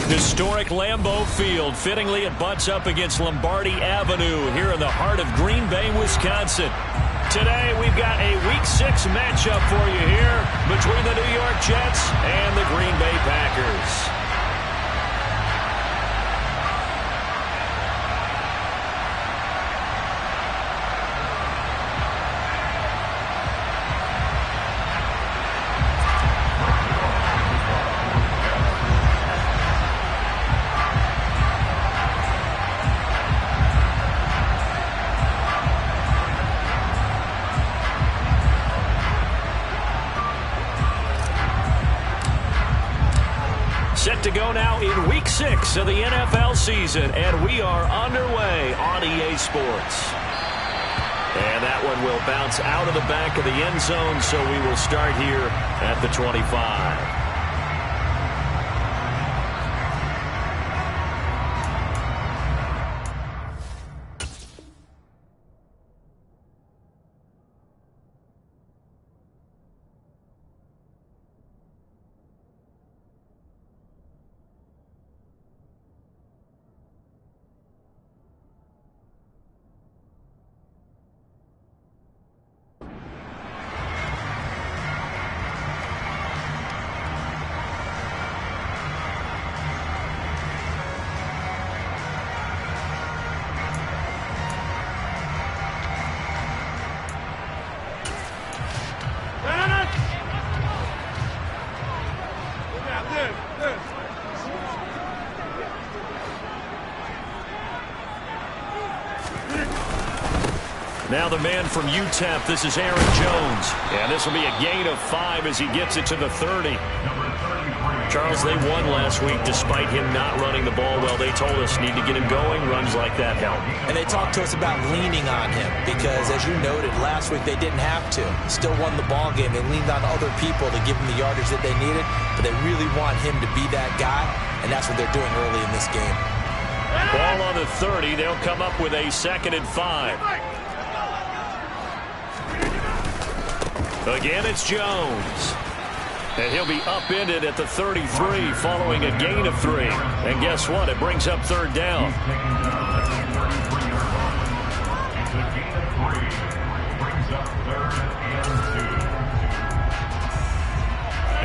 Historic Lambeau Field. Fittingly, it butts up against Lombardi Avenue here in the heart of Green Bay, Wisconsin. Today, we've got a Week 6 matchup for you here between the New York Jets and the Green Bay Packers. Set to go now in Week 6 of the NFL season, and we are underway on EA Sports. And that one will bounce out of the back of the end zone, so we will start here at the 25. Now the man from UTEP, this is Aaron Jones. And this will be a gain of 5 as he gets it to the 30. Charles, they won last week despite him not running the ball well. They told us need to get him going. Runs like that help. And they talked to us about leaning on him because, as you noted, last week they didn't have to. Still won the ball game. They leaned on other people to give them the yardage that they needed, but they really want him to be that guy, and that's what they're doing early in this game. Ball on the 30. They'll come up with a 2nd and 5. Again, it's Jones. And he'll be upended at the 33 following a gain of 3. And guess what? It brings up 3rd down.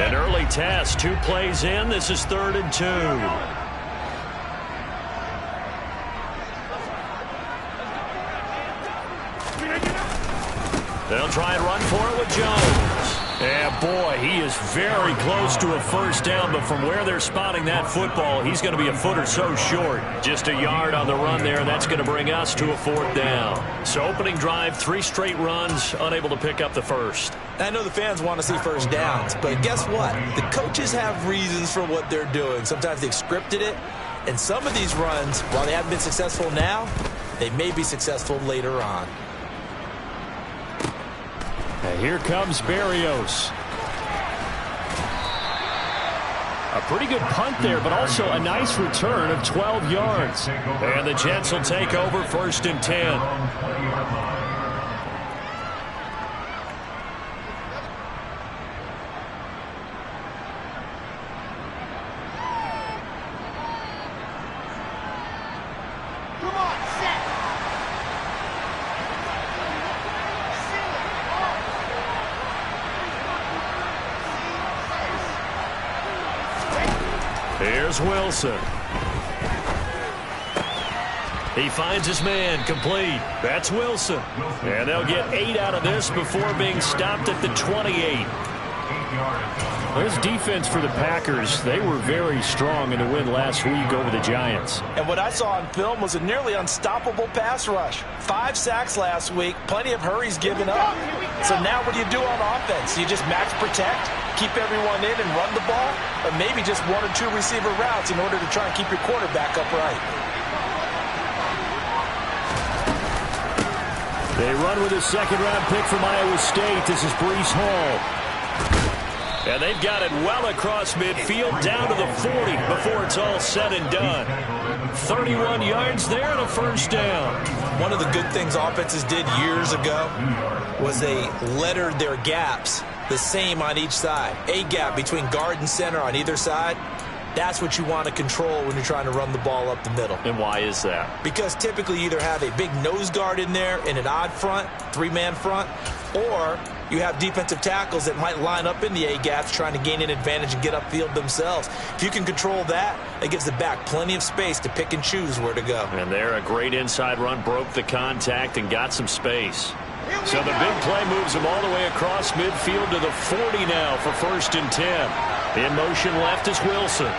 An early test. 2 plays in. This is 3rd and 2. They'll try and run for it with Jones. And boy, he is very close to a 1st down, but from where they're spotting that football, he's going to be a foot or so short. Just a yard on the run there, and that's going to bring us to a 4th down. So opening drive, 3 straight runs, unable to pick up the 1st. I know the fans want to see 1st downs, but guess what? The coaches have reasons for what they're doing. Sometimes they've scripted it, and some of these runs, while they haven't been successful now, they may be successful later on. And here comes Berrios. A pretty good punt there, but also a nice return of 12 yards. And the Jets will take over 1st and 10. Here's Wilson. He finds his man, complete. That's Wilson. And they'll get 8 out of this before being stopped at the 28. This defense for the Packers, they were very strong in the win last week over the Giants. And what I saw on film was a nearly unstoppable pass rush. 5 sacks last week, plenty of hurries given up. So now what do you do on offense? You just max protect, keep everyone in and run the ball, or maybe just 1 or 2 receiver routes in order to try and keep your quarterback upright. They run with a 2nd-round pick from Iowa State. This is Breece Hall. And they've got it well across midfield down to the 40 before it's all said and done. 31 yards there and a 1st down. One of the good things offenses did years ago was they lettered their gaps the same on each side. A gap between guard and center on either side. That's what you want to control when you're trying to run the ball up the middle. And why is that? Because typically you either have a big nose guard in there in an odd front, three-man front, or you have defensive tackles that might line up in the A-gaps trying to gain an advantage and get upfield themselves. If you can control that, it gives the back plenty of space to pick and choose where to go. And there, a great inside run, broke the contact and got some space. So the big play moves him all the way across midfield to the 40 now for 1st and 10. In motion left is Wilson.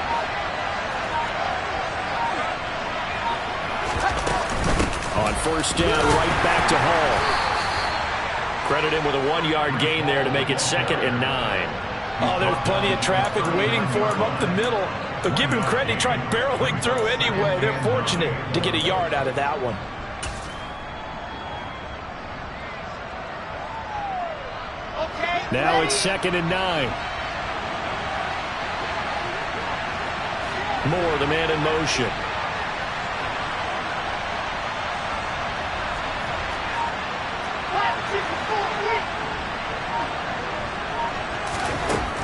On 1st down, right back to Hall. Credit him with a 1-yard gain there to make it 2nd and 9. Oh, there's plenty of traffic waiting for him up the middle. But give him credit, he tried barreling through anyway. They're fortunate to get a yard out of that one. Now it's 2nd and 9. Moore, the man in motion.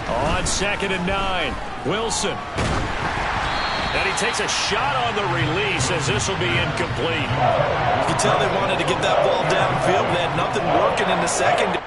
On 2nd and 9, Wilson. And he takes a shot on the release as this will be incomplete. You can tell they wanted to get that ball downfield. They had nothing working in the second.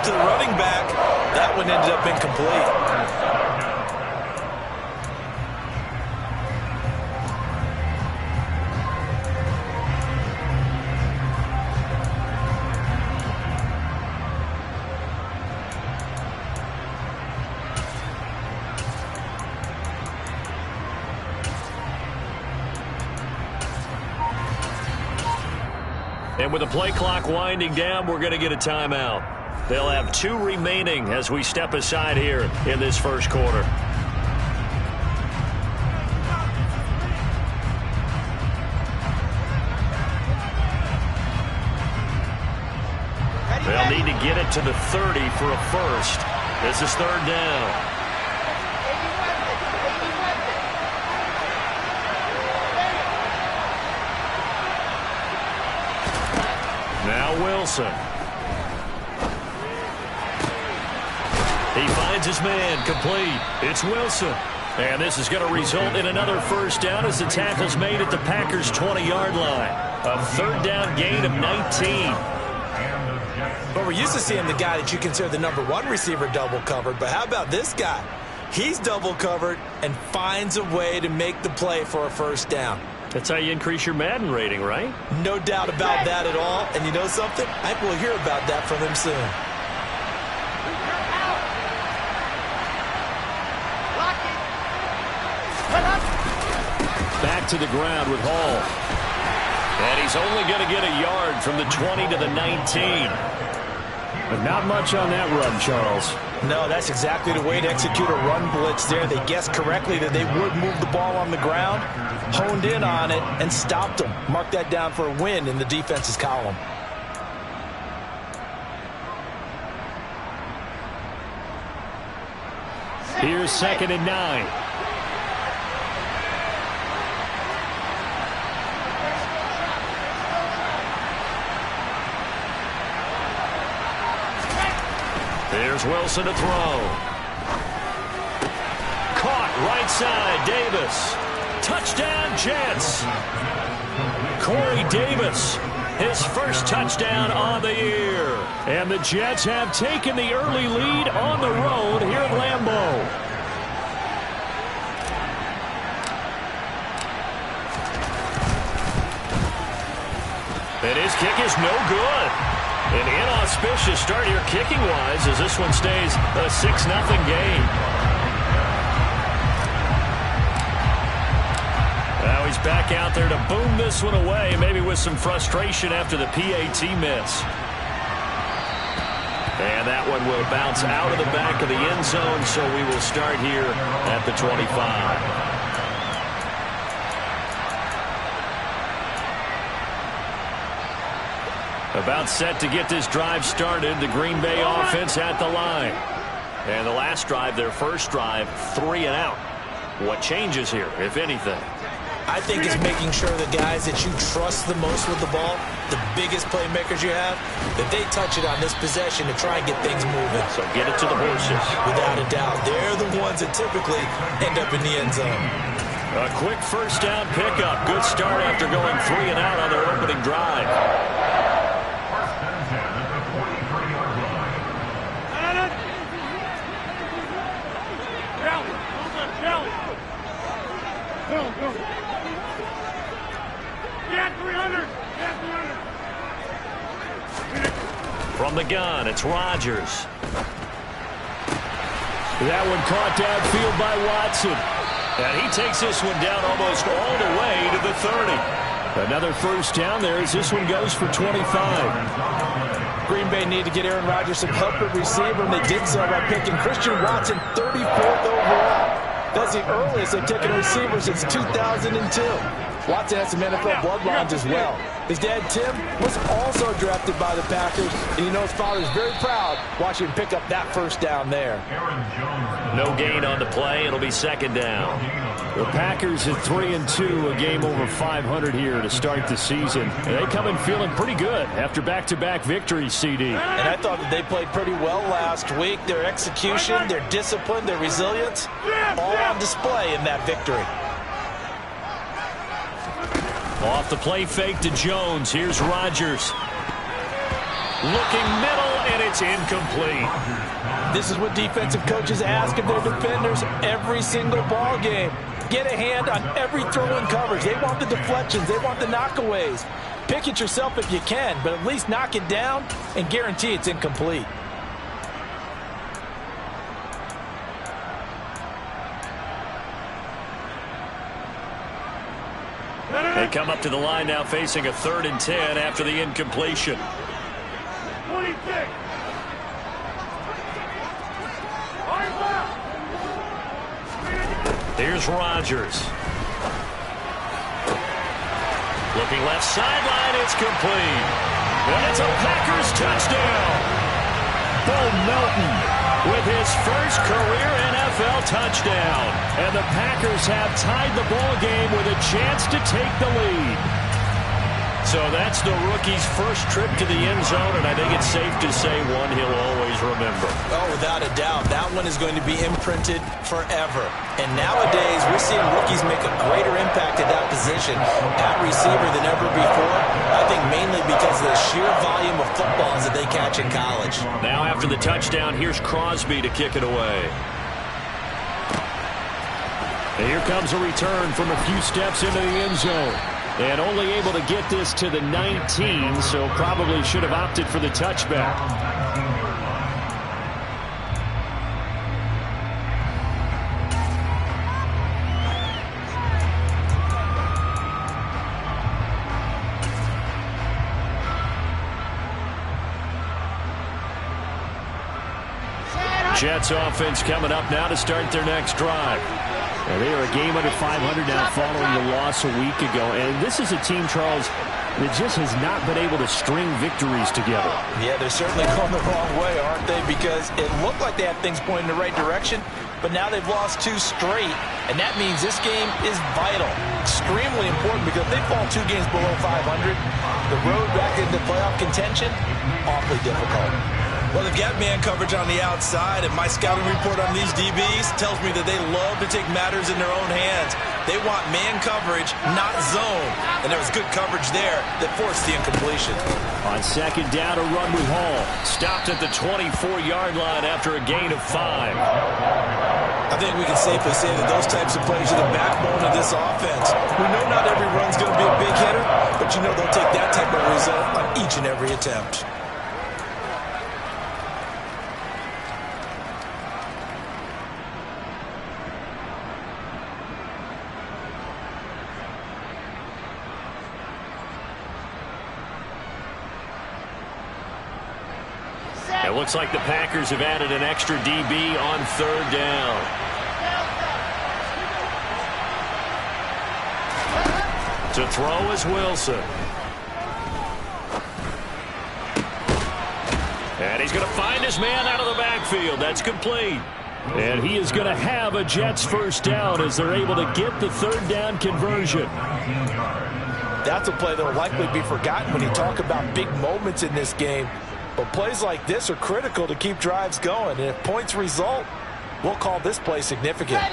To the running back. That one ended up incomplete. And with the play clock winding down, we're going to get a timeout. They'll have 2 remaining as we step aside here in this first quarter. They'll need to get it to the 30 for a first. This is 3rd down. Now Wilson. He finds his man, complete. It's Wilson. And this is going to result in another first down as the tackle's made at the Packers' 20-yard line. A 3rd down gain of 19. But we're used to seeing the guy that you consider the #1 receiver double covered. But how about this guy? He's double covered and finds a way to make the play for a first down. That's how you increase your Madden rating, right? No doubt about that at all. And you know something? I think we'll hear about that from him soon. Back to the ground with Hall. And he's only going to get a yard from the 20 to the 19. But not much on that run, Charles. No, that's exactly the way to execute a run blitz there. They guessed correctly that they would move the ball on the ground, honed in on it, and stopped them. Mark that down for a win in the defense's column. Here's 2nd and 9. There's Wilson to throw. Caught right side, Davis. Touchdown, Jets. Corey Davis, his first touchdown on the year. And the Jets have taken the early lead on the road here at Lambeau. kick is no good. An inauspicious start here kicking-wise as this one stays a 6-0 game. Now he's back out there to boom this one away, maybe with some frustration after the PAT miss. And that one will bounce out of the back of the end zone, so we will start here at the 25. About set to get this drive started. The Green Bay offense at the line. And the last drive, their first drive, 3 and out. What changes here, if anything? I think it's making sure the guys that you trust the most with the ball, the biggest playmakers you have, that they touch it on this possession to try and get things moving. So get it to the horses. Without a doubt. They're the ones that typically end up in the end zone. A quick first down pickup. Good start after going 3 and out on their opening drive. From the gun, it's Rodgers. That one caught downfield by Watson. And he takes this one down almost all the way to the 30. Another first down there as this one goes for 25. Green Bay need to get Aaron Rodgers some help at receiver, and they did so by picking Christian Watson 34th overall. That's the earliest they've taken a receiver since 2002. Watson has some NFL bloodlines as well. His dad, Tim, was also drafted by the Packers, and you know his father's very proud watching him pick up that first down there. No gain on the play. It'll be second down. The Packers at 3-2, a game over 500 here to start the season. And they come in feeling pretty good after back-to-back victories, CD. And I thought that they played pretty well last week. Their execution, their discipline, their resilience, all on display in that victory. Off the play fake to Jones. Here's Rodgers. Looking middle, and it's incomplete. This is what defensive coaches ask of their defenders every single ball game. Get a hand on every throw in coverage. They want the deflections. They want the knockaways. Pick it yourself if you can, but at least knock it down and guarantee it's incomplete. They come up to the line now facing a 3rd and 10 after the incompletion. 26. Here's Rodgers. Looking left sideline, it's complete. And it's a Packers touchdown. Bo Melton with his first career NFL touchdown. And the Packers have tied the ball game with a chance to take the lead. So that's the rookie's first trip to the end zone, and I think it's safe to say one he'll always remember. Oh, without a doubt. That one is going to be imprinted forever. And nowadays, we're seeing rookies make a greater impact at that position at receiver than ever before. I think mainly because of the sheer volume of footballs that they catch in college. Now after the touchdown, here's Crosby to kick it away. And here comes a return from a few steps into the end zone. And only able to get this to the 19, so probably should have opted for the touchback. Jets offense coming up now to start their next drive. And they are a game under 500 now following the loss a week ago. And this is a team, Charles, that just has not been able to string victories together. Yeah, they're certainly going the wrong way, aren't they? Because it looked like they had things pointing in the right direction, but now they've lost 2 straight. And that means this game is vital, extremely important, because if they fall 2 games below 500, the road back into playoff contention, awfully difficult. Well, they've got man coverage on the outside, and my scouting report on these DBs tells me that they love to take matters in their own hands. They want man coverage, not zone. And there was good coverage there that forced the incompletion. On second down, a run with Hall. Stopped at the 24-yard line after a gain of 5. I I think we can safely say that those types of plays are the backbone of this offense. We know not every run's going to be a big hitter, but you know they'll take that type of result on each and every attempt. It looks like the Packers have added an extra DB on third down. To throw is Wilson. And he's going to find his man out of the backfield. That's complete. And he is going to have a Jets first down as they're able to get the third down conversion. That's a play that will likely be forgotten when you talk about big moments in this game. But plays like this are critical to keep drives going. And if points result, we'll call this play significant.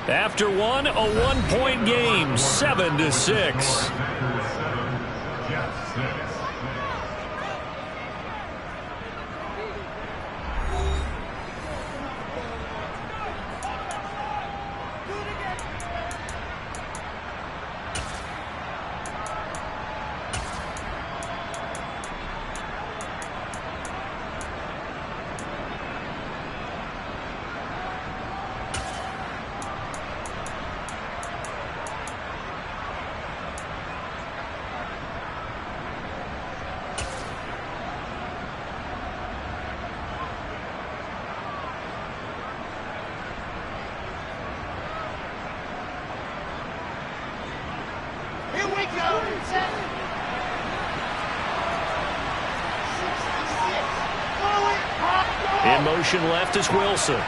After one, a one-point game, 7-6. In motion left is Wilson.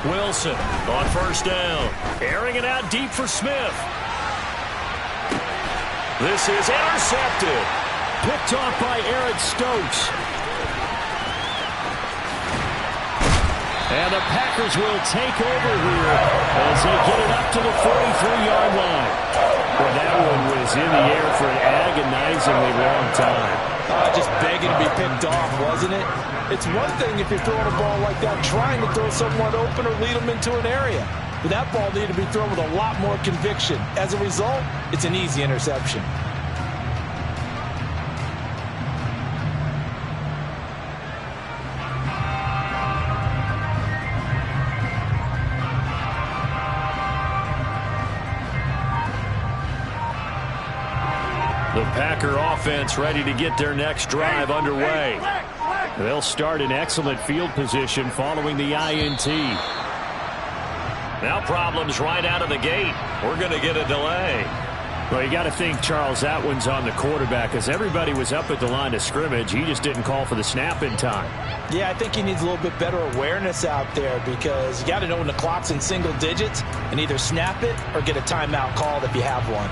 Wilson on first down. Airing it out deep for Smith. This is intercepted. Picked off by Eric Stokes. And the Packers will take over here as they get it up to the 43-yard line. Well, that one was in the air for an agonizingly long time. Just begging to be picked off, wasn't it? It's one thing if you're throwing a ball like that, trying to throw someone open or lead them into an area. But that ball needed to be thrown with a lot more conviction. As a result, it's an easy interception. The Packer offense ready to get their next drive underway. They'll start in excellent field position following the INT. Now problems right out of the gate. We're going to get a delay. Well, you got to think, Charles, that one's on the quarterback as everybody was up at the line of scrimmage. He just didn't call for the snap in time. Yeah, I think he needs a little bit better awareness out there because you got to know when the clock's in single digits and either snap it or get a timeout called if you have one.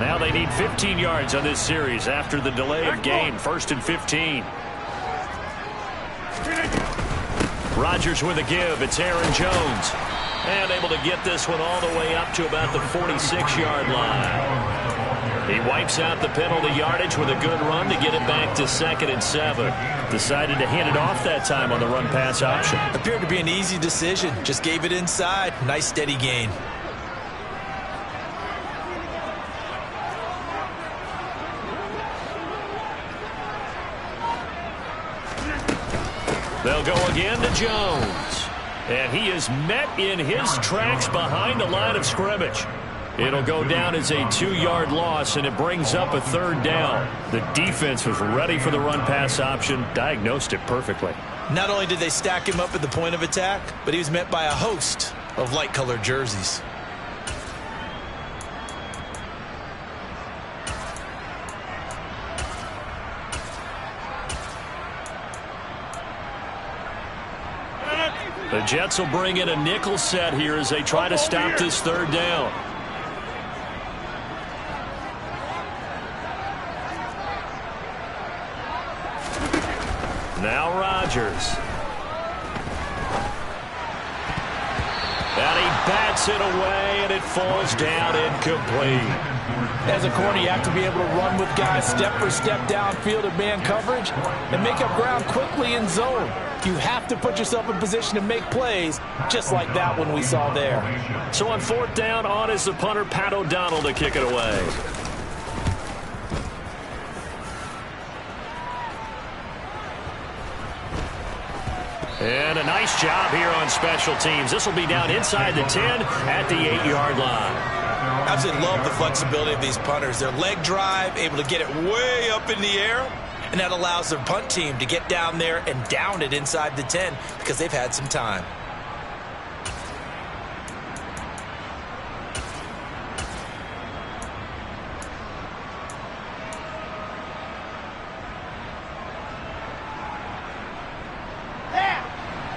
Now they need 15 yards on this series after the delay of game. 1st and 15. Rodgers with a give. It's Aaron Jones. And able to get this one all the way up to about the 46-yard line. He wipes out the penalty yardage with a good run to get it back to 2nd and 7. Decided to hand it off that time on the run-pass option. Appeared to be an easy decision. Just gave it inside. Nice steady gain. They'll go again to Jones. And he is met in his tracks behind the line of scrimmage. It'll go down as a 2-yard loss, and it brings up a 3rd down. The defense was ready for the run-pass option, diagnosed it perfectly. Not only did they stack him up at the point of attack, but he was met by a host of light-colored jerseys. The Jets will bring in a nickel set here as they try to stop this 3rd down. Now Rodgers. And he bats Gets it away, and it falls down incomplete. As a corner, you have to be able to run with guys step for step downfield in man coverage and make up ground quickly in zone. You have to put yourself in position to make plays, just like that one we saw there. So on 4th down, on is the punter, Pat O'Donnell, to kick it away. And a nice job here on special teams. This will be down inside the 10 at the 8-yard line. Absolutely love the flexibility of these punters. Their leg drive, able to get it way up in the air, and that allows their punt team to get down there and down it inside the 10 because they've had some time.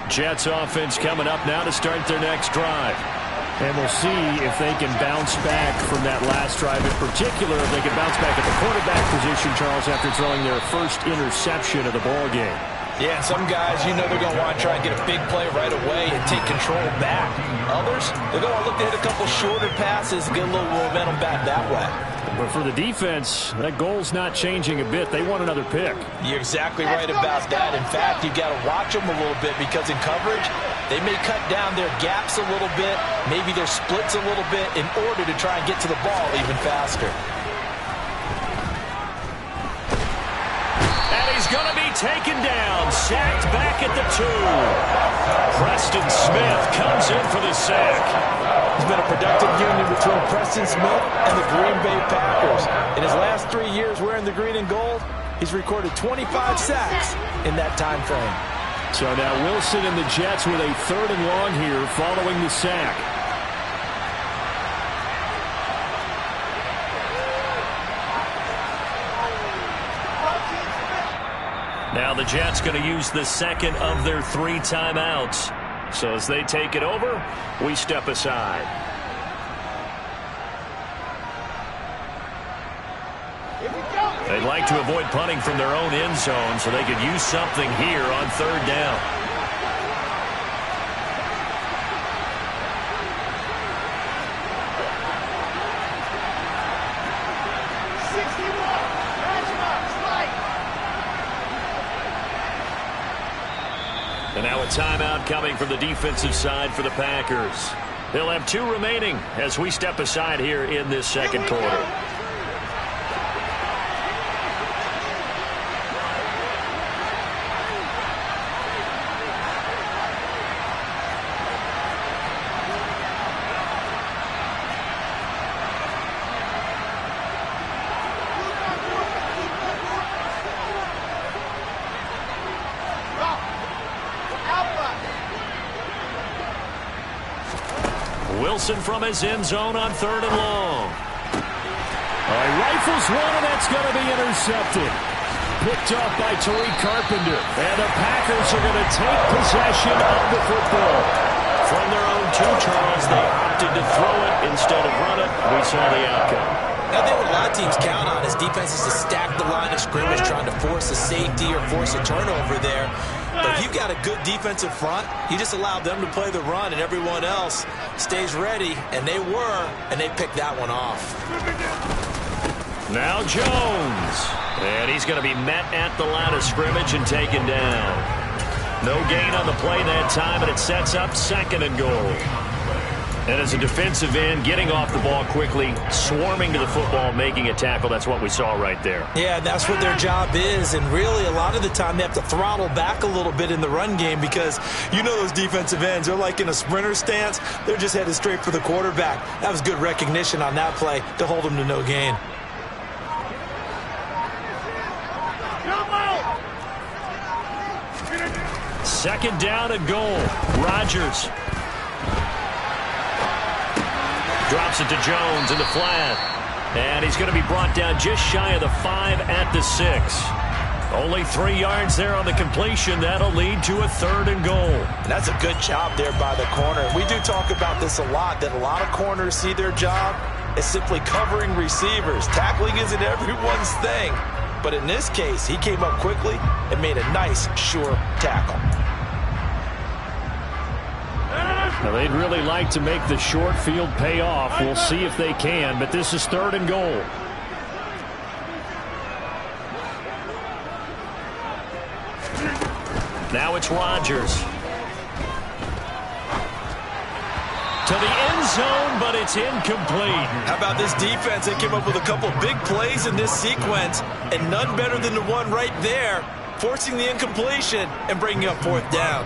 Jets offense coming up now to start their next drive. And we'll see if they can bounce back from that last drive. In particular, if they can bounce back at the quarterback position, Charles, after throwing their first interception of the ball game. Yeah, and some guys, you know they're going to want to try and get a big play right away and take control back. Others, they're going to look to hit a couple shorter passes and get a little momentum back that way. But for the defense, that goal's not changing a bit. They want another pick. You're exactly right about that. In fact, you've got to watch them a little bit because in coverage, they may cut down their gaps a little bit, maybe their splits a little bit in order to try and get to the ball even faster. And he's going to be taken down, sacked back at the 2. Preston Smith comes in for the sack. He's been a productive union between Preston Smith and the Green Bay Packers. In his last 3 years wearing the green and gold, he's recorded 25 sacks in that time frame. So now Wilson and the Jets with a 3rd and long here following the sack. Now the Jets going to use the second of their 3 timeouts. So as they take it over, we step aside. They'd like to avoid punting from their own end zone so they could use something here on 3rd down. And now a timeout coming from the defensive side for the Packers. They'll have 2 remaining as we step aside here in this second quarter. Wilson from his end zone on 3rd and long. Rifles one, and that's going to be intercepted. Picked up by Tariq Carpenter. And the Packers are going to take possession of the football. From their own 2, Charles, they opted to throw it instead of run it. We saw the outcome. Now, I think what a lot of teams count on is defenses to stack the line of scrimmage, trying to force a safety or force a turnover there. But if you've got a good defensive front, you just allow them to play the run, and everyone else stays ready, and they were, and they picked that one off. Now Jones. And he's going to be met at the line of scrimmage and taken down. No gain on the play that time, and it sets up 2nd and goal. And as a defensive end, getting off the ball quickly, swarming to the football, making a tackle, that's what we saw right there. Yeah, that's what their job is, and really a lot of the time they have to throttle back a little bit in the run game because you know those defensive ends, they're like in a sprinter stance. They're just headed straight for the quarterback. That was good recognition on that play to hold them to no gain. Second down and goal. Rodgers drops it to Jones in the flat. And he's going to be brought down just shy of the 5 at the 6. Only 3 yards there on the completion. That'll lead to a 3rd and goal. And that's a good job there by the corner. We do talk about this a lot, that a lot of corners see their job as simply covering receivers. Tackling isn't everyone's thing. But in this case, he came up quickly and made a nice, sure tackle. Now, they'd really like to make the short field pay off. We'll see if they can, but this is 3rd and goal. Now it's Rodgers. To the end zone, but it's incomplete. How about this defense? They came up with a couple big plays in this sequence, and none better than the one right there, forcing the incompletion and bringing up 4th down.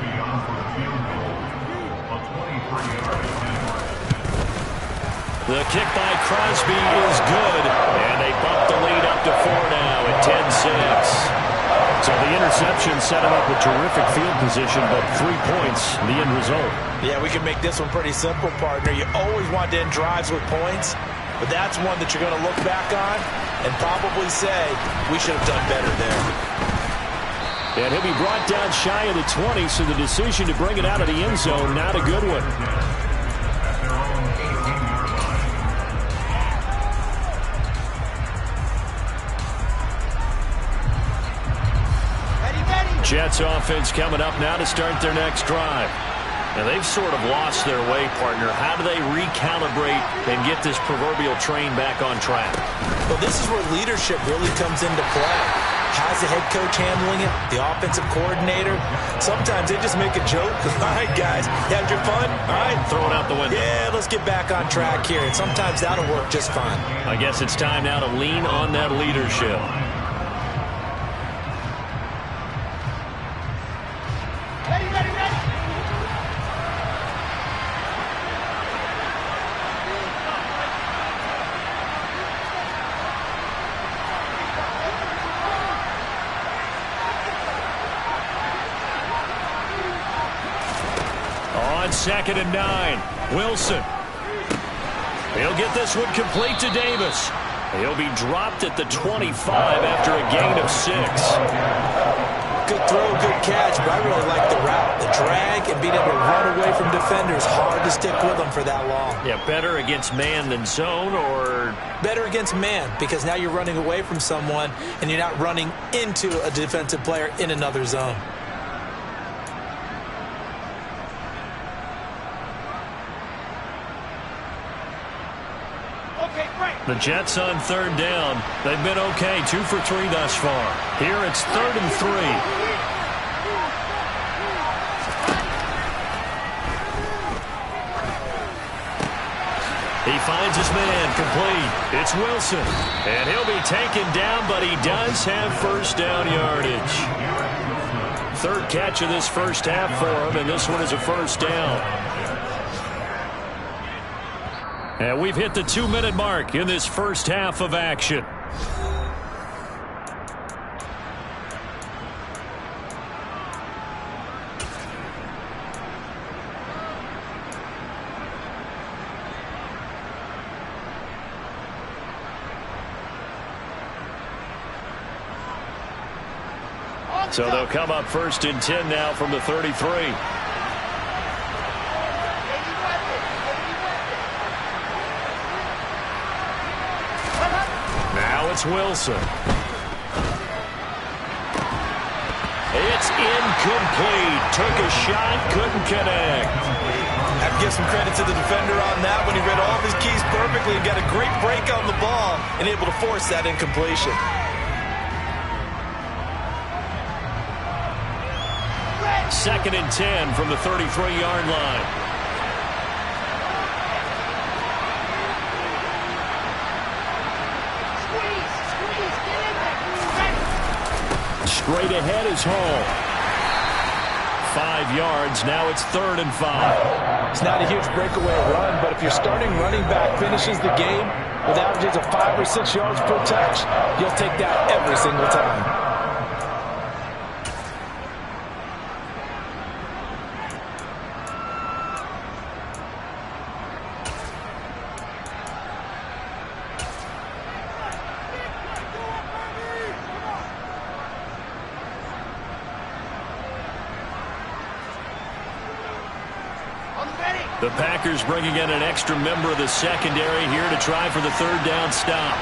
The kick by Crosby is good, and they bump the lead up to 4 now at 10-6. So the interception set him up with terrific field position, but 3 points, the end result. Yeah, we can make this one pretty simple, partner. You always want to end drives with points, but that's one that you're going to look back on and probably say, we should have done better there. And he'll be brought down shy of the 20, so the decision to bring it out of the end zone, not a good one. Jets offense coming up now to start their next drive. And they've sort of lost their way, partner. How do they recalibrate and get this proverbial train back on track? Well, this is where leadership really comes into play. How's the head coach handling it? The offensive coordinator? Sometimes they just make a joke. All right, guys, you had your fun? All right. Throw it out the window. Yeah, let's get back on track here. And sometimes that'll work just fine. I guess it's time now to lean on that leadership. On 2nd and 9, Wilson. He'll get this one complete to Davis. He'll be dropped at the 25 after a gain of 6. Good throw, good catch, but I really like the route. The drag and being able to run away from defenders. Hard to stick with them for that long. Yeah, better against man than zone, or? Better against man, because now you're running away from someone and you're not running into a defensive player in another zone. The Jets on 3rd down. They've been okay, 2 for 3 thus far. Here it's 3rd and 3. He finds his man complete. It's Wilson. And he'll be taken down, but he does have 1st down yardage. 3rd catch of this first half for him, and this one is a 1st down. And we've hit the 2-minute mark in this first half of action. So they'll come up 1st and 10 now from the 33. It's Wilson. It's incomplete. Took a shot, couldn't connect. I have to give some credit to the defender on that when he read all of his keys perfectly and got a great break on the ball and able to force that incompletion. Second and 10 from the 33-yard line. Straight ahead is Hall. 5 yards. Now it's 3rd and 5. It's not a huge breakaway run, but if your starting running back finishes the game with averages of 5 or 6 yards per touch, you'll take that every single time. The Packers bringing in an extra member of the secondary here to try for the 3rd down stop.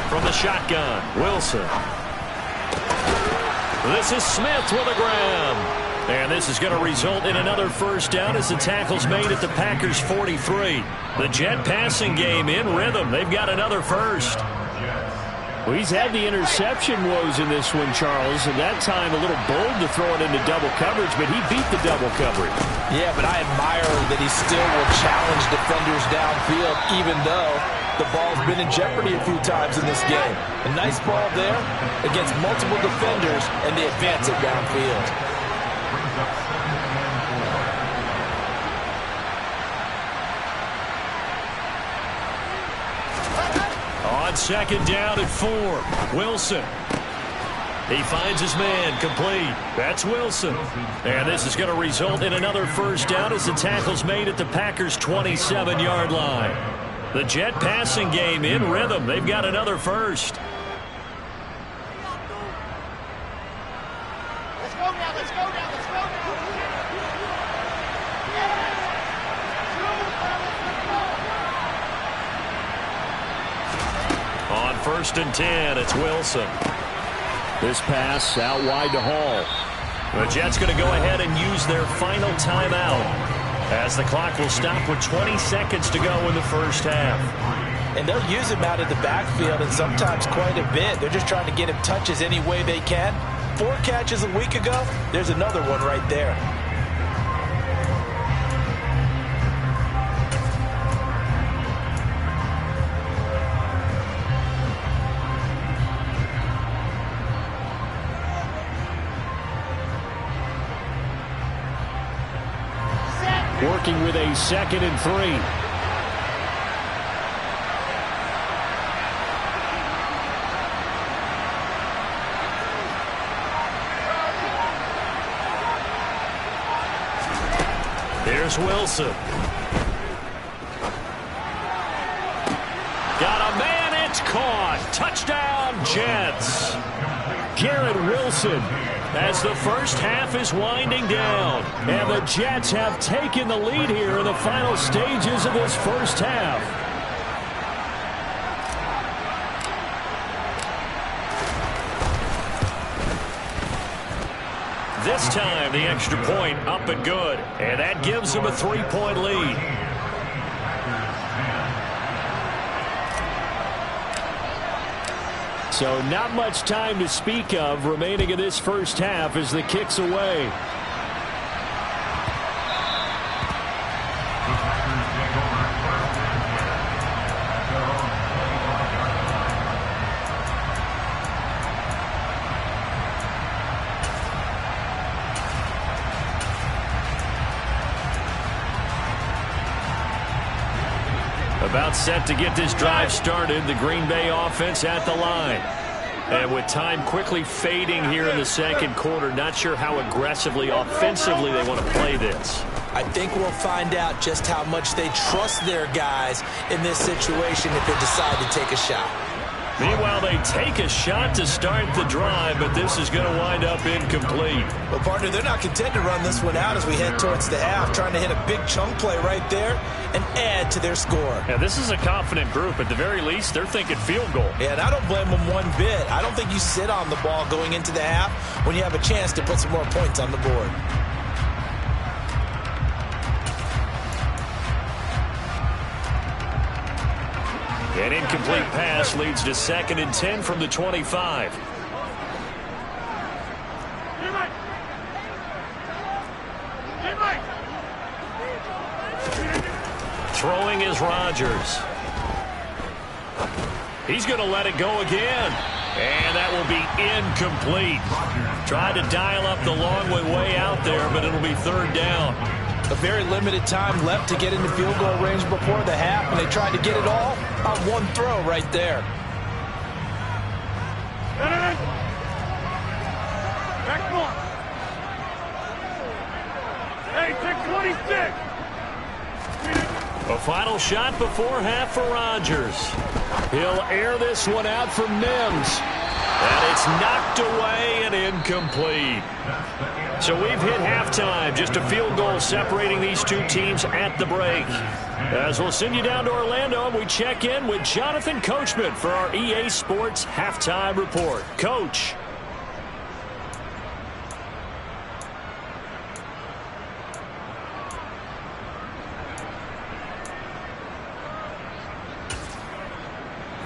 From the shotgun, Wilson. This is Smith with a grab. And this is going to result in another first down as the tackle's made at the Packers' 43. The Jet passing game in rhythm. They've got another first. Well, he's had the interception woes in this one, Charles, and that time a little bold to throw it into double coverage, but he beat the double coverage. Yeah, but I admire that he still will challenge defenders downfield, even though the ball's been in jeopardy a few times in this game. A nice ball there against multiple defenders, and they advance it downfield. On second down at 4, Wilson. He finds his man, complete. That's Wilson. And this is going to result in another first down as the tackle's made at the Packers' 27-yard line. The Jet passing game in rhythm. They've got another first. Let's go now, let's go now, let's go now. On first and 10, it's Wilson. This pass out wide to Hall. The Jets going to go ahead and use their final timeout as the clock will stop with 20 seconds to go in the first half. And they'll use him out of the backfield and sometimes quite a bit. They're just trying to get him touches any way they can. 4 catches a week ago. There's another one right there. Working with a 2nd and 3. Here's Wilson. Got a man, it's caught. Touchdown, Jets. Garrett Wilson. As the first half is winding down. And the Jets have taken the lead here in the final stages of this first half. This time, the extra point up and good. And that gives them a 3-point lead. So not much time to speak of remaining in this first half as the kick's away. About set to get this drive started, the Green Bay offense at the line. And with time quickly fading here in the second quarter, not sure how aggressively, offensively they want to play this. I think we'll find out just how much they trust their guys in this situation if they decide to take a shot. Meanwhile, they take a shot to start the drive, but this is going to wind up incomplete. Well, partner, they're not content to run this one out as we head towards the half, trying to hit a big chunk play right there and add to their score. Yeah, this is a confident group. At the very least, they're thinking field goal. Yeah, and I don't blame them one bit. I don't think you sit on the ball going into the half when you have a chance to put some more points on the board. An incomplete pass leads to 2nd and 10 from the 25. Throwing is Rodgers. He's going to let it go again. And that will be incomplete. Tried to dial up the long way out there, but it'll be 3rd down. A very limited time left to get into field goal range before the half, and they tried to get it all on one throw right there. Back one. Hey, take 26. A final shot before half for Rodgers. He'll air this one out for Mims. And it's knocked away and incomplete. So we've hit halftime. Just a field goal separating these two teams at the break. As we'll send you down to Orlando, and we check in with Jonathan Coachman for our EA Sports Halftime Report. Coach.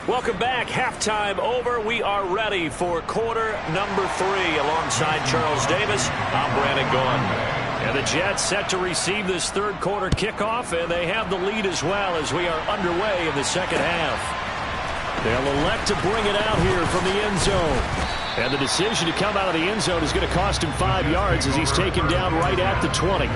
Welcome back. Halftime over. We are ready for quarter number 3. Alongside Charles Davis, I'm Brandon Gaudin. And the Jets set to receive this third quarter kickoff, and they have the lead as well as we are underway in the second half. They'll elect to bring it out here from the end zone. And the decision to come out of the end zone is going to cost him 5 yards as he's taken down right at the 20.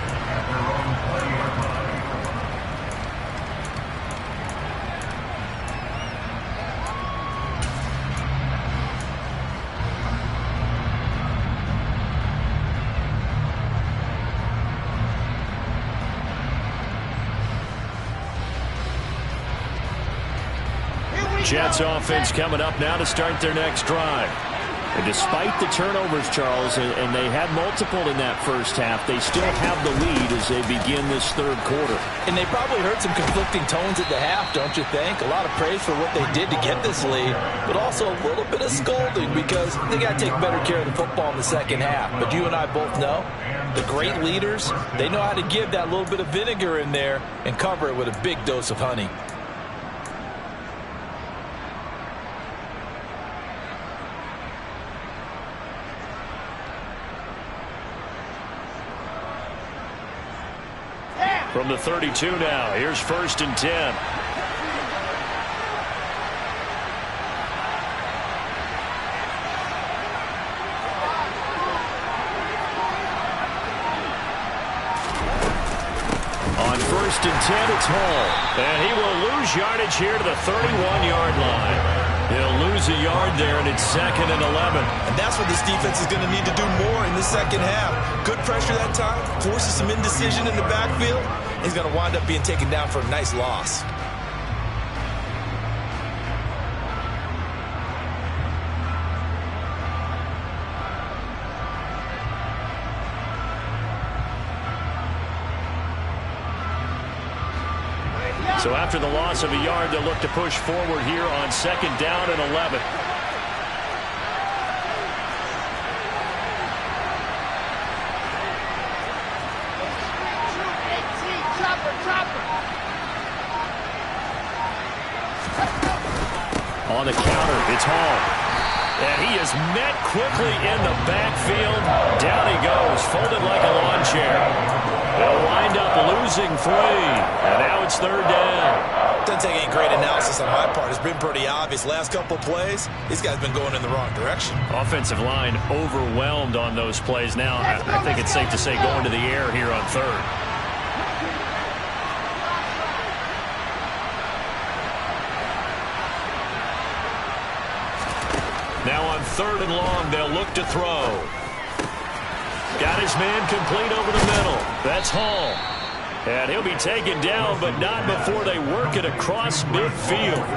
Jets offense coming up now to start their next drive. And despite the turnovers, Charles, and they had multiple in that first half, they still have the lead as they begin this third quarter. And they probably heard some conflicting tones at the half, don't you think? A lot of praise for what they did to get this lead, but also a little bit of scolding because they got to take better care of the football in the second half. But you and I both know the great leaders, they know how to give that little bit of vinegar in there and cover it with a big dose of honey. From the 32 now, here's 1st and 10. On 1st and 10, it's Hall. And he will lose yardage here to the 31-yard line. He'll lose a yard there, and it's 2nd and 11. And that's what this defense is going to need to do more in the second half. Good pressure that time, forces some indecision in the backfield. He's going to wind up being taken down for a nice loss. So after the loss of a yard, they'll look to push forward here on 2nd down and 11. On the counter, it's Hall. And he is met quickly in the backfield. Down he goes, folded like a lawn chair. They'll wind up losing 3. And now it's 3rd down. Doesn't take any great analysis on my part. It's been pretty obvious. Last couple plays, these guys been going in the wrong direction. Offensive line overwhelmed on those plays. Now, I think it's safe to say going to the air here on 3rd. Now on 3rd and long, they'll look to throw. Got his man complete over the middle. That's Hall. And he'll be taken down, but not before they work it across midfield.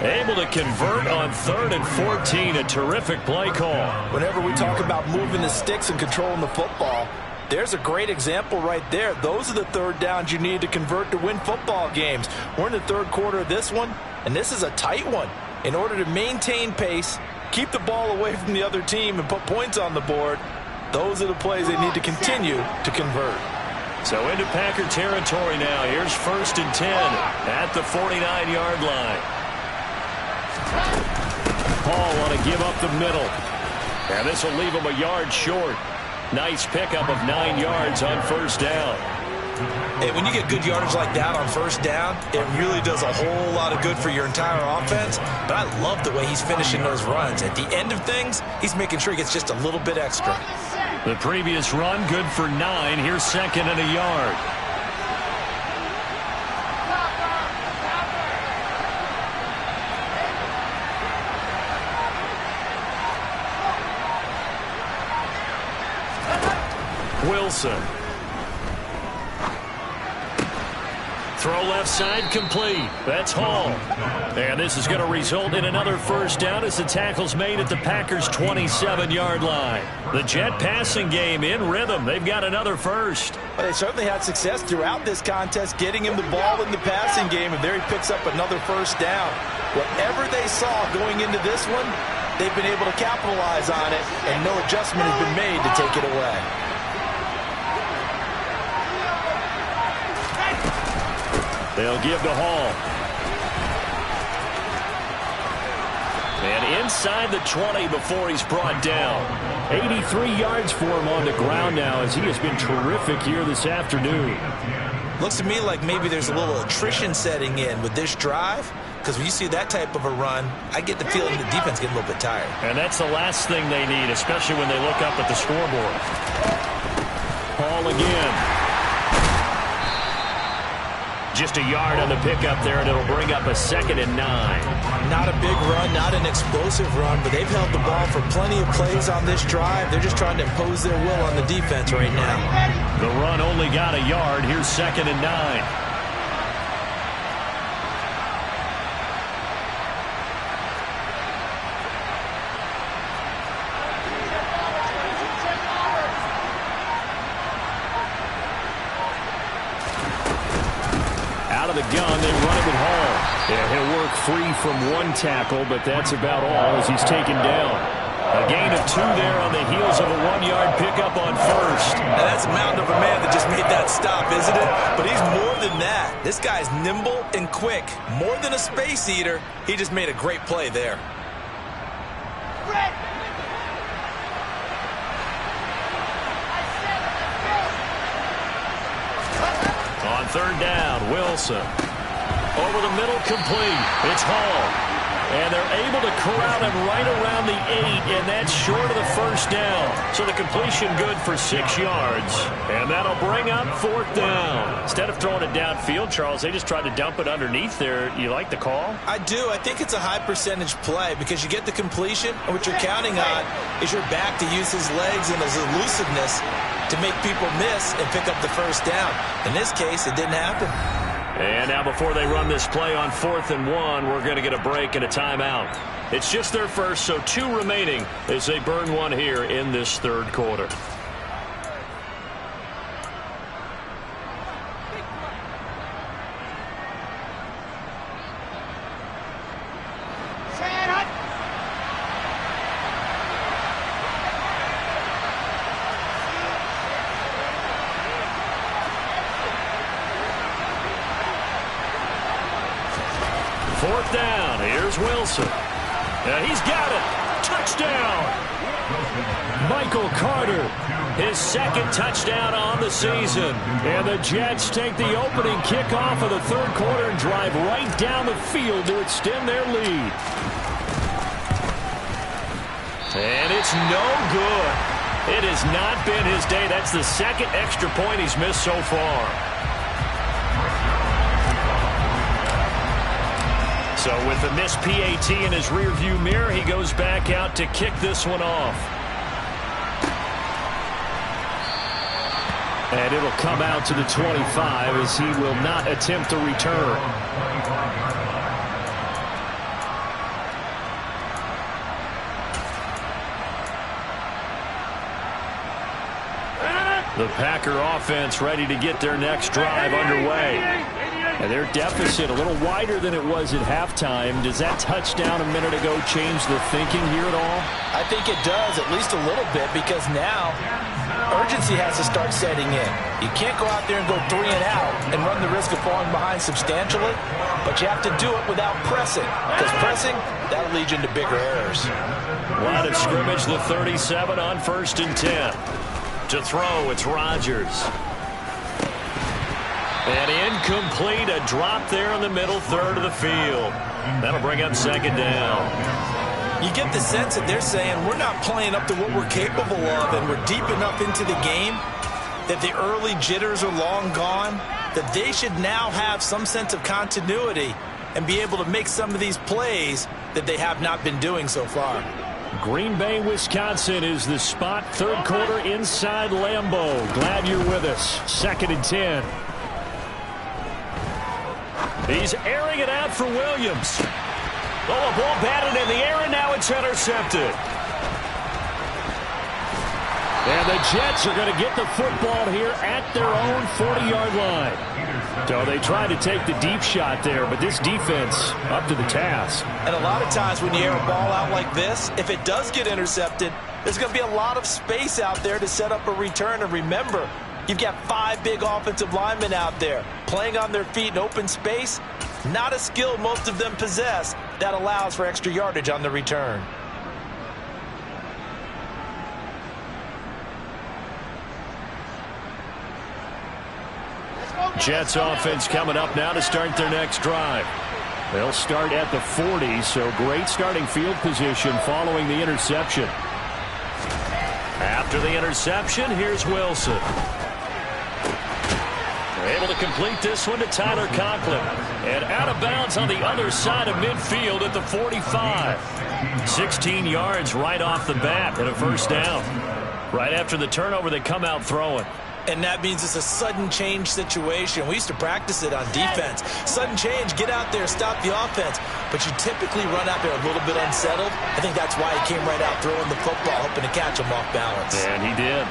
Able to convert on 3rd and 14. A terrific play call. Whenever we talk about moving the sticks and controlling the football, there's a great example right there. Those are the 3rd downs you need to convert to win football games. We're in the 3rd quarter of this one, and this is a tight one. In order to maintain pace, keep the ball away from the other team, and put points on the board, those are the plays they need to continue to convert. So into Packer territory now. Here's 1st and 10 at the 49-yard line. Hall want to give up the middle. And this will leave him a yard short. Nice pickup of 9 yards on 1st down. And when you get good yardage like that on 1st down, it really does a whole lot of good for your entire offense. But I love the way he's finishing those runs. At the end of things, he's making sure he gets just a little bit extra. The previous run, good for 9. Here's 2nd and a yard. Wilson. Throw left side complete. That's Hall. And this is going to result in another 1st down as the tackle's made at the Packers' 27-yard line. The Jet passing game in rhythm. They've got another 1st. Well, they certainly had success throughout this contest getting him the ball in the passing game, and there he picks up another 1st down. Whatever they saw going into this one, they've been able to capitalize on it, and no adjustment has been made to take it away. They'll give to Hall. inside the 20 before he's brought down. 83 yards for him on the ground now as he has been terrific here this afternoon. Looks to me like maybe there's a little attrition setting in with this drive, because when you see that type of a run, I get the feeling the defense getting a little bit tired. And that's the last thing they need, especially when they look up at the scoreboard. Hall again. Just a yard on the pickup there, and it'll bring up a 2nd and 9. Not a big run, not an explosive run, but they've held the ball for plenty of plays on this drive. They're just trying to impose their will on the defense right now. The run only got a yard. Here's 2nd and 9. The gun, they run it with Hall. Yeah, he'll work free from one tackle, but that's about all as he's taken down. A gain of 2 there on the heels of a 1-yard pickup on first. Now that's a mountain of a man that just made that stop, isn't it? But he's more than that. This guy's nimble and quick. More than a space eater. He just made a great play there. On 3rd down, Wilson. Over the middle, complete. It's Hall. And they're able to corral him right around the 8, and that's short of the 1st down. So the completion good for 6 yards. And that'll bring up 4th down. Instead of throwing it downfield, Charles, they just tried to dump it underneath there. You like the call? I do. I think it's a high percentage play because you get the completion, and what you're counting on is your back to use his legs and his elusiveness to make people miss and pick up the 1st down. In this case, it didn't happen. And now before they run this play on 4th and 1, we're going to get a break and a timeout. It's just their first, so 2 remaining as they burn one here in this 3rd quarter. Down. Here's Wilson. And he's got it. Touchdown. Michael Carter. His 2nd touchdown on the season. And the Jets take the opening kickoff of the 3rd quarter and drive right down the field to extend their lead. And it's no good. It has not been his day. That's the 2nd extra point he's missed so far. So with the missed PAT in his rearview mirror, he goes back out to kick this one off. And it'll come out to the 25 as he will not attempt to return. The Packer offense ready to get their next drive underway. And their deficit a little wider than it was at halftime. Does that touchdown a minute ago change the thinking here at all? I think it does, at least a little bit, because now urgency has to start setting in. You can't go out there and go 3 and out and run the risk of falling behind substantially, but you have to do it without pressing, because pressing, that'll lead you into bigger errors. Line of scrimmage, the 37 on 1st and 10. To throw, it's Rodgers. And incomplete, a drop there in the middle 3rd of the field. That'll bring up 2nd down. You get the sense that they're saying we're not playing up to what we're capable of, and we're deep enough into the game that the early jitters are long gone, that they should now have some sense of continuity and be able to make some of these plays that they have not been doing so far. Green Bay, Wisconsin is the spot. 3rd quarter inside Lambeau. Glad you're with us. 2nd and 10. He's airing it out for Williams. Oh, a ball batted in the air, and now it's intercepted. And the Jets are going to get the football here at their own 40-yard line. So they tried to take the deep shot there, but this defense up to the task. And a lot of times when you air a ball out like this, if it does get intercepted, there's going to be a lot of space out there to set up a return. And remember, you've got 5 big offensive linemen out there playing on their feet in open space. Not a skill most of them possess, That allows for extra yardage on the return. Jets offense coming up now to start their next drive. They'll start at the 40, so great starting field position following the interception. After the interception, here's Wilson. They're able to complete this one to Tyler Conklin. And out of bounds on the other side of midfield at the 45. 16 yards right off the bat and a first down. Right after the turnover, they come out throwing. And that means it's a sudden change situation. We used to practice it on defense. Sudden change, get out there, stop the offense. But you typically run out there a little bit unsettled. I think that's why he came right out throwing the football, hoping to catch him off balance. And he did.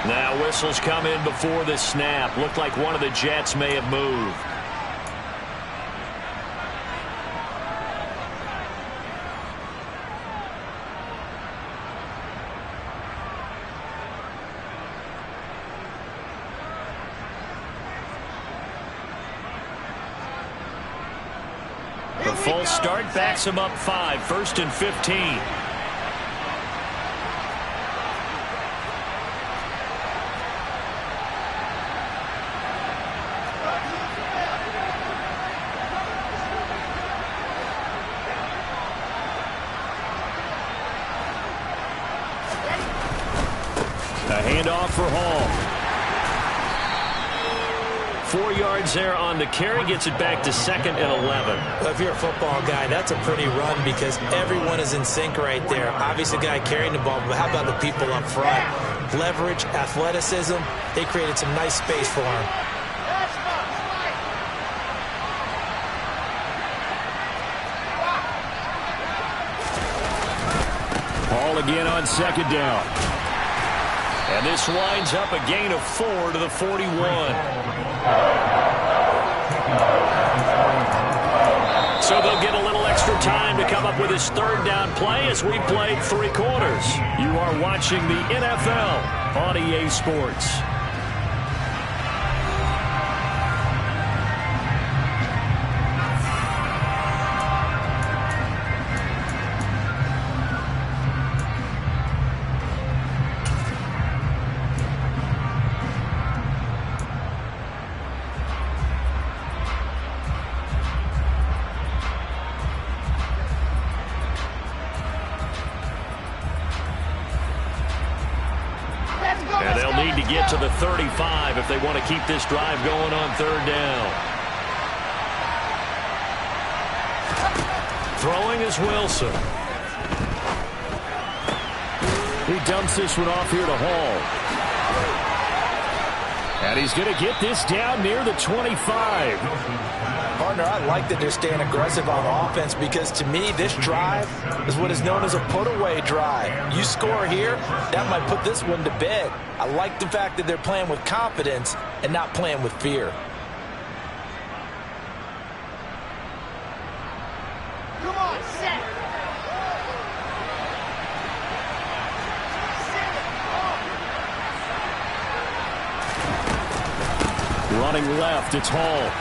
Now whistles come in before the snap. Looked like one of the Jets may have moved. The false start backs him up 5, 1st and 15. A handoff for Hall. 4 yards there on the carry, gets it back to 2nd and 11. Well, if you're a football guy, that's a pretty run because everyone is in sync right there. Obviously, the guy carrying the ball, but how about the people up front? Leverage, athleticism, they created some nice space for him. Hall again on 2nd down. And this winds up a gain of 4 to the 41. So they'll get a little extra time to come up with his 3rd down play as we played 3 quarters. You are watching the NFL on EA Sports. And they'll need to get to the 35 if they want to keep this drive going on 3rd down. Throwing is Wilson. He dumps this one off here to Hall. And he's going to get this down near the 25. Partner, I like that they're staying aggressive on offense because to me, this drive is what is known as a put-away drive. You score here, that might put this one to bed. I like the fact that they're playing with confidence and not playing with fear. Come on, set. Running left, it's Hall.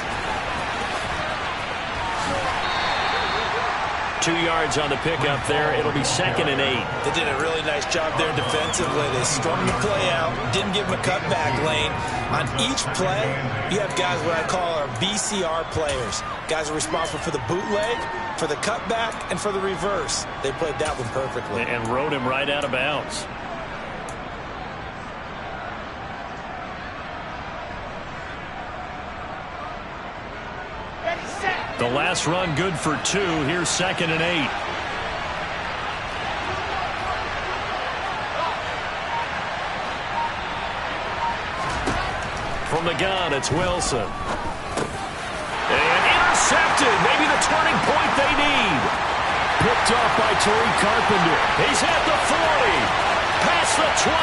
2 yards on the pickup there. It'll be 2nd and 8. They did a really nice job there defensively. They strung the play out, didn't give him a cutback lane. On each play, you have guys what I call our BCR players. Guys are responsible for the bootleg, for the cutback, and for the reverse. They played that one perfectly. And rode him right out of bounds. The last run good for 2. Here's 2nd and 8. From the gun, it's Wilson. And intercepted. Maybe the turning point they need. Picked off by Tariq Carpenter. He's at the 40. Past the 20.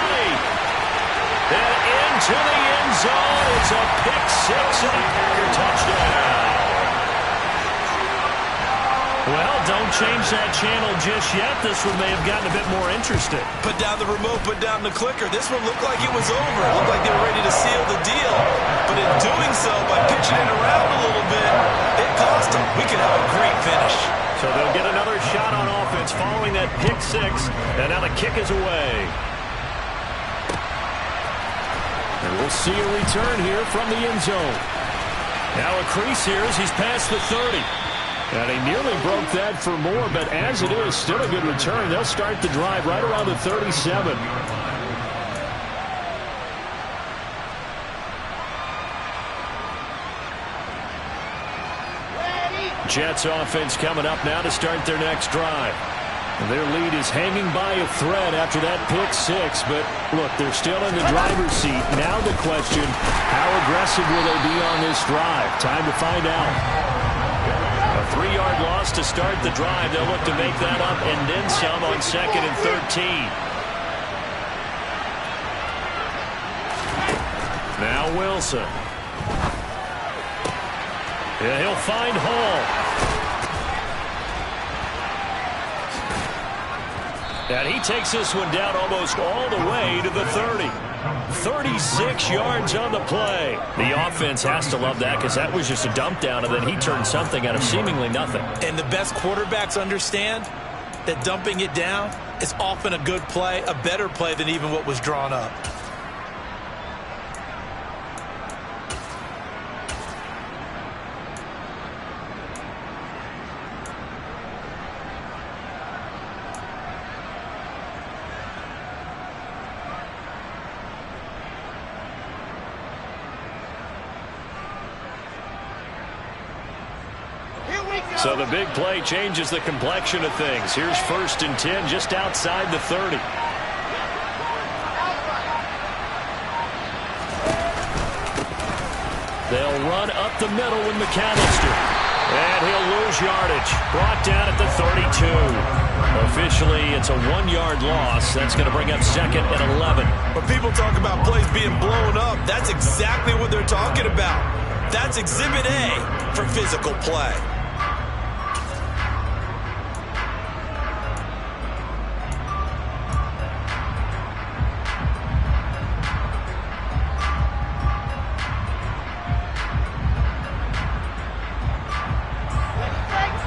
And into the end zone. It's a pick 6 and a Packer touchdown. Well, don't change that channel just yet. This one may have gotten a bit more interesting. Put down the remote, put down the clicker. This one looked like it was over. It looked like they were ready to seal the deal. But in doing so, by pitching it around a little bit, it cost them. We could have a great finish. So they'll get another shot on offense following that pick six. And now the kick is away. And we'll see a return here from the end zone. Now a crease here as he's past the 30. And he nearly broke that for more, but as it is, still a good return. They'll start the drive right around the 37. Jets offense coming up now to start their next drive. Their lead is hanging by a thread after that pick six, but look, they're still in the driver's seat. Now the question, how aggressive will they be on this drive? Time to find out. A 3-yard loss to start the drive. They'll look to make that up and then some on 2nd and 13. Now Wilson. Yeah, he'll find Hall. And he takes this one down almost all the way to the 30. 36 yards on the play. The offense has to love that because that was just a dump down, and then he turned something out of seemingly nothing. And the best quarterbacks understand that dumping it down is often a good play, a better play than even what was drawn up. So the big play changes the complexion of things. Here's 1st and 10 just outside the 30. They'll run up the middle with McAllister. And he'll lose yardage. Brought down at the 32. Officially, it's a 1-yard loss. That's going to bring up 2nd and 11. When people talk about plays being blown up, that's exactly what they're talking about. That's Exhibit A for physical play.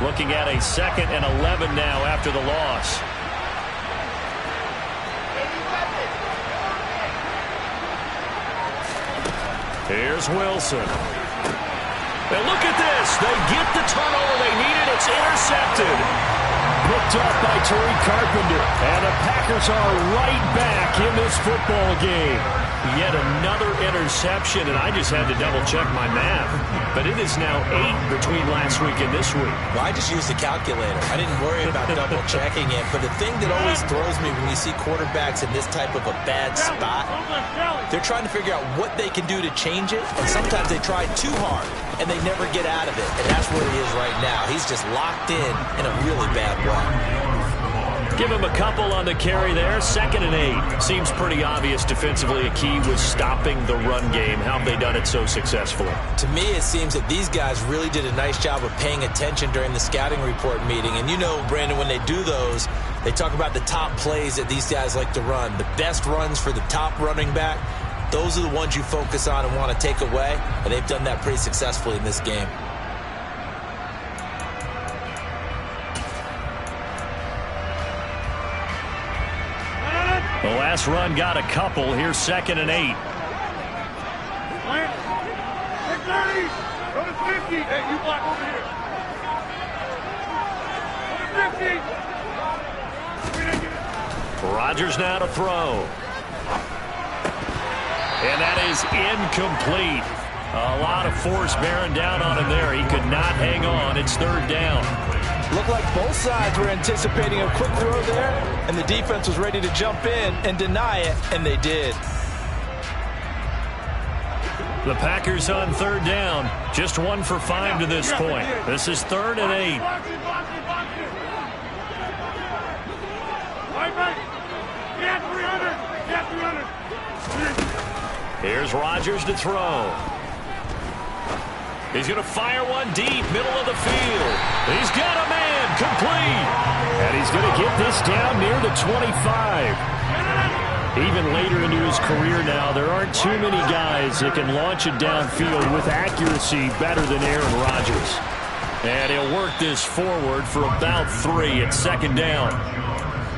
Looking at a 2nd and 11 now after the loss. Here's Wilson. And look at this. They get the turnover they needed. It's intercepted. Picked up by Tariq Carpenter. And the Packers are right back in this football game. Yet another interception, and I just had to double-check my math. But it is now 8 between last week and this week. Well, I just used the calculator. I didn't worry about double-checking it. But the thing that always throws me when you see quarterbacks in this type of a bad spot, they're trying to figure out what they can do to change it. And sometimes they try too hard, and they never get out of it. And that's where he is right now. He's just locked in a really bad way. Give him a couple on the carry there. 2nd and 8. Seems pretty obvious defensively a key was stopping the run game. How have they done it so successfully? To me, it seems that these guys really did a nice job of paying attention during the scouting report meeting. And you know, Brandon, when they do those, they talk about the top plays that these guys like to run. The best runs for the top running back, those are the ones you focus on and want to take away. And they've done that pretty successfully in this game. The last run got a couple. Here's 2nd and 8. Go to 50. Hey, you block over here. Go to 50. Rodgers now to throw. And that is incomplete. A lot of force bearing down on him there. He could not hang on. It's 3rd down. Looked like both sides were anticipating a quick throw there, and the defense was ready to jump in and deny it, and they did. The Packers on 3rd down. Just 1 for 5 to this point. This is 3rd and 8. Here's Rodgers to throw. He's going to fire one deep, middle of the field. He's got a man incomplete. And he's going to get this down near the 25. Even later into his career now, there aren't too many guys that can launch it downfield with accuracy better than Aaron Rodgers. And he'll work this forward for about 3 at second down.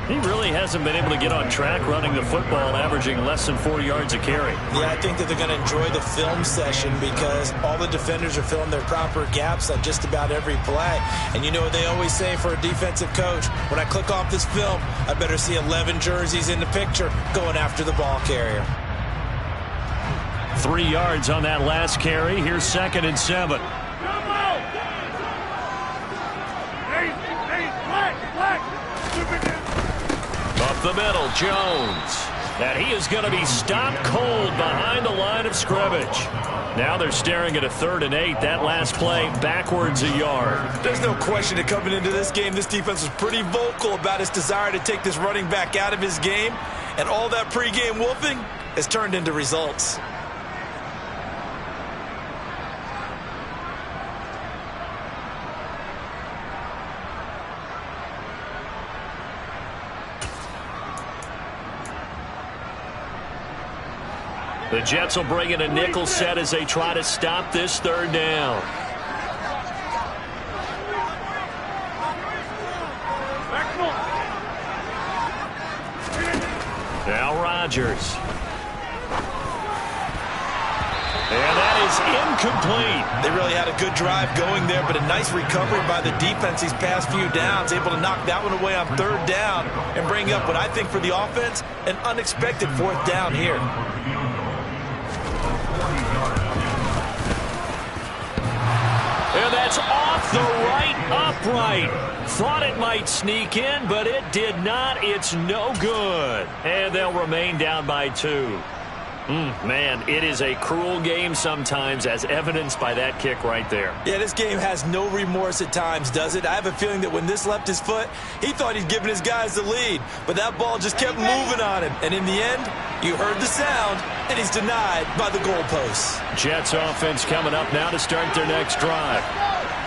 He really hasn't been able to get on track running the football, averaging less than 4 yards a carry. Yeah, I think that they're going to enjoy the film session because all the defenders are filling their proper gaps on just about every play. And you know what they always say for a defensive coach? When I click off this film, I better see 11 jerseys in the picture going after the ball carrier. 3 yards on that last carry. Here's 2nd and 7. Up the middle, Jones. And he is going to be stopped cold behind the line of scrimmage. Now they're staring at a 3rd and 8. That last play backwards a yard. There's no question that coming into this game, this defense was pretty vocal about its desire to take this running back out of his game. And all that pregame wolfing has turned into results. The Jets will bring in a nickel set as they try to stop this 3rd down. Now Rodgers. And that is incomplete. They really had a good drive going there, but a nice recovery by the defense these past few downs, able to knock that one away on 3rd down and bring up what I think for the offense, an unexpected 4th down here. And that's off the right upright. Thought it might sneak in, but it did not. It's no good. And they'll remain down by 2. Man, it is a cruel game sometimes, as evidenced by that kick right there. Yeah, this game has no remorse at times, does it? I have a feeling that when this left his foot, he thought he'd given his guys the lead. But that ball just kept moving on him. And in the end, you heard the sound, and he's denied by the goalposts. Jets offense coming up now to start their next drive.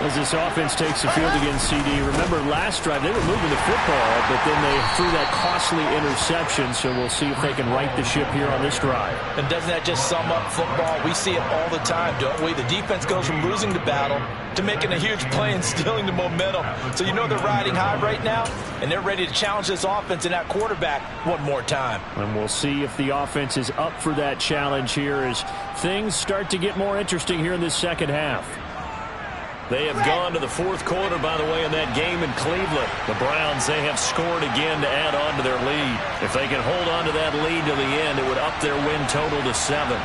As this offense takes the field against CD, remember last drive they were moving the football, but then they threw that costly interception, so we'll see if they can right the ship here on this drive. And doesn't that just sum up football? We see it all the time, don't we? The defense goes from losing the battle to making a huge play and stealing the momentum. So you know they're riding high right now, and they're ready to challenge this offense and that quarterback one more time. And we'll see if the offense is up for that challenge here as things start to get more interesting here in this second half. They have gone to the 4th quarter, by the way, in that game in Cleveland. The Browns, they have scored again to add on to their lead. If they can hold on to that lead to the end, it would up their win total to 7.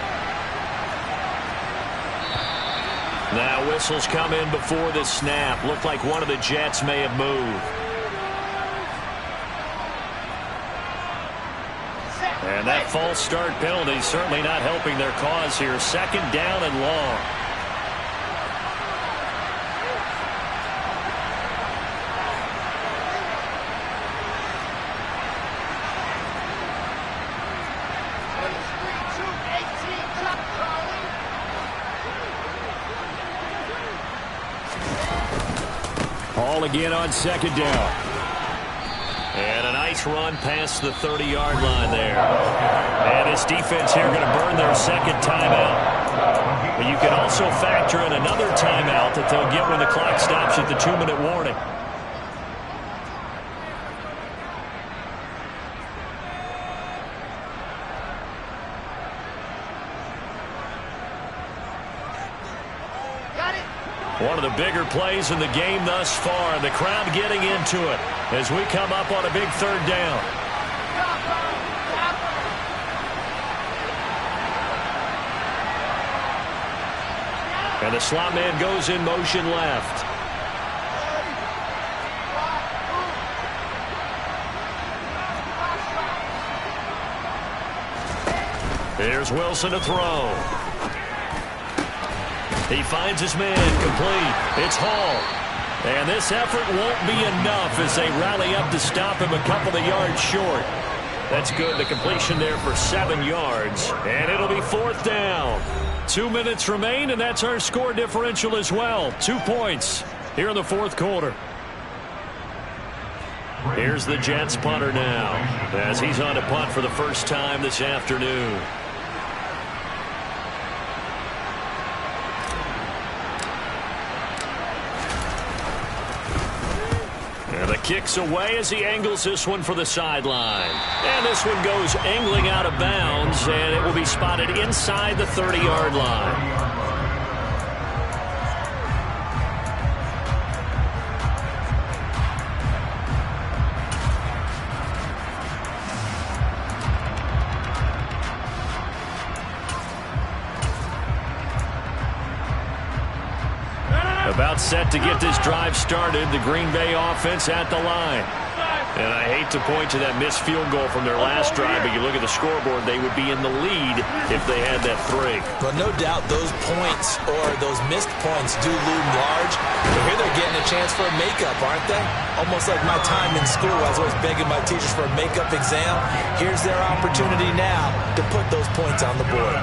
Now whistles come in before the snap. Looked like one of the Jets may have moved. And that false start penalty certainly not helping their cause here. 2nd down and long. Ball again on 2nd down. And a nice run past the 30-yard line there. And this defense here going to burn their 2nd timeout. But you can also factor in another timeout that they'll get when the clock stops at the 2-minute warning. One of the bigger plays in the game thus far. The crowd getting into it as we come up on a big 3rd down. And the slot man goes in motion left. Here's Wilson to throw. He finds his man complete. It's Hall. And this effort won't be enough as they rally up to stop him a couple of yards short. That's good. The completion there for 7 yards. And it'll be 4th down. 2 minutes remain, and that's our score differential as well. 2 points here in the 4th quarter. Here's the Jets punter now as he's on to punt for the first time this afternoon. And the kick's away as he angles this one for the sideline. And this one goes angling out of bounds, and it will be spotted inside the 30-yard line. About set to get this drive started, the Green Bay offense at the line. And I hate to point to that missed field goal from their last drive, but you look at the scoreboard, they would be in the lead if they had that 3. But no doubt those points or those missed points do loom large. But here they're getting a chance for a makeup, aren't they? Almost like my time in school. I was always begging my teachers for a makeup exam. Here's their opportunity now to put those points on the board.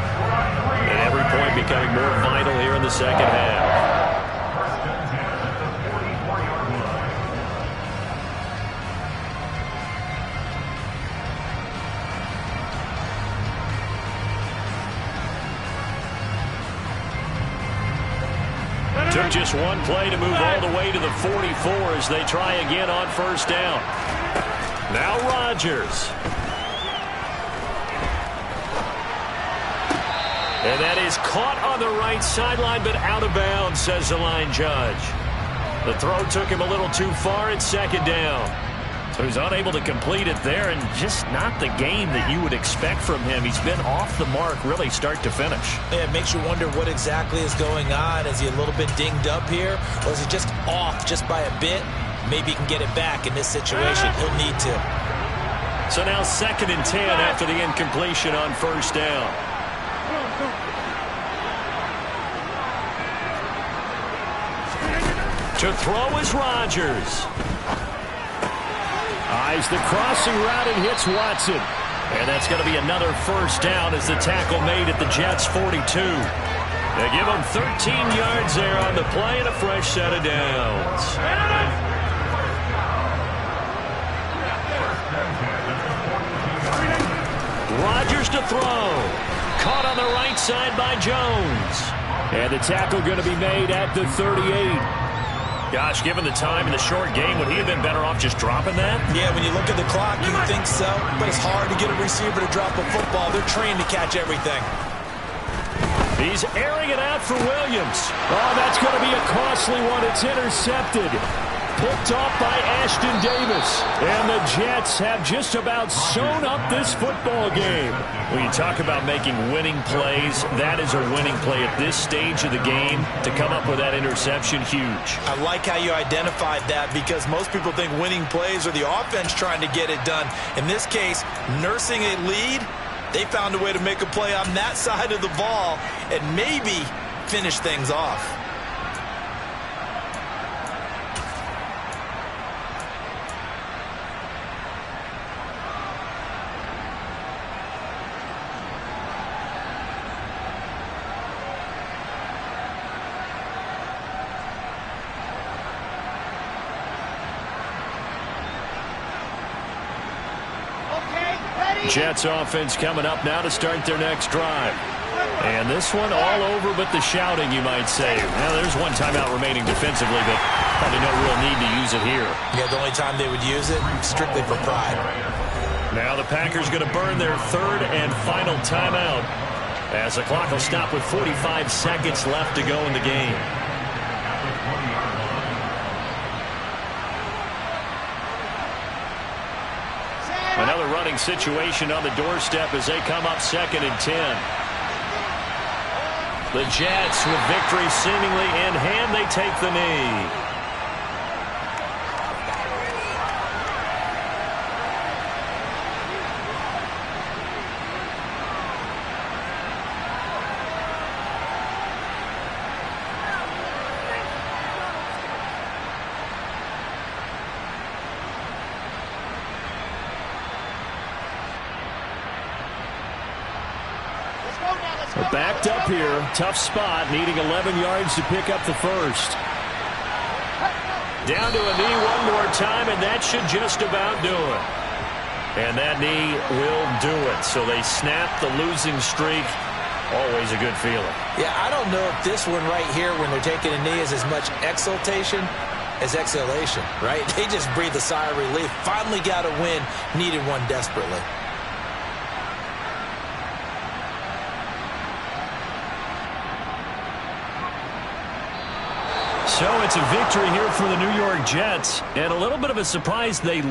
And every point becoming more vital here in the second half. Took just one play to move all the way to the 44 as they try again on first down. Now Rodgers. And that is caught on the right sideline, but out of bounds, says the line judge. The throw took him a little too far at second down. So he's unable to complete it there, and just not the game that you would expect from him. He's been off the mark really start to finish. Yeah, it makes you wonder what exactly is going on. Is he a little bit dinged up here, or is he just off just by a bit? Maybe he can get it back in this situation. He'll need to. So now 2nd and 10 after the incompletion on first down. To throw is Rodgers. Eyes the crossing route and hits Watson. And that's going to be another first down as the tackle made at the Jets' 42. They give them 13 yards there on the play and a fresh set of downs. Rodgers to throw. Caught on the right side by Jones. And the tackle going to be made at the 38. Gosh, given the time in the short game, would he have been better off just dropping that? Yeah, when you look at the clock, you think so. But it's hard to get a receiver to drop a football. They're trained to catch everything. He's airing it out for Williams. Oh, that's going to be a costly one. It's intercepted. Picked off by Ashton Davis. And the Jets have just about sewn up this football game. When you talk about making winning plays, that is a winning play at this stage of the game. To come up with that interception, huge. I like how you identified that, because most people think winning plays are the offense trying to get it done. In this case, nursing a lead, they found a way to make a play on that side of the ball and maybe finish things off. Jets offense coming up now to start their next drive. And this one all over but the shouting, you might say. Well, there's one timeout remaining defensively, but probably no real need to use it here. Yeah, the only time they would use it, strictly for pride. Now the Packers going to burn their 3rd and final timeout as the clock will stop with 45 seconds left to go in the game. Another running situation on the doorstep as they come up 2nd and 10. The Jets, with victory seemingly in hand, they take the knee. Backed up here, tough spot, needing 11 yards to pick up the first. Down to a knee one more time, and that should just about do it. And that knee will do it. So they snap the losing streak. Always a good feeling. Yeah, I don't know if this one right here, when they're taking a knee, is as much exultation as exhalation, right? They just breathe a sigh of relief. Finally got a win, needed one desperately. So it's a victory here for the New York Jets, and a little bit of a surprise they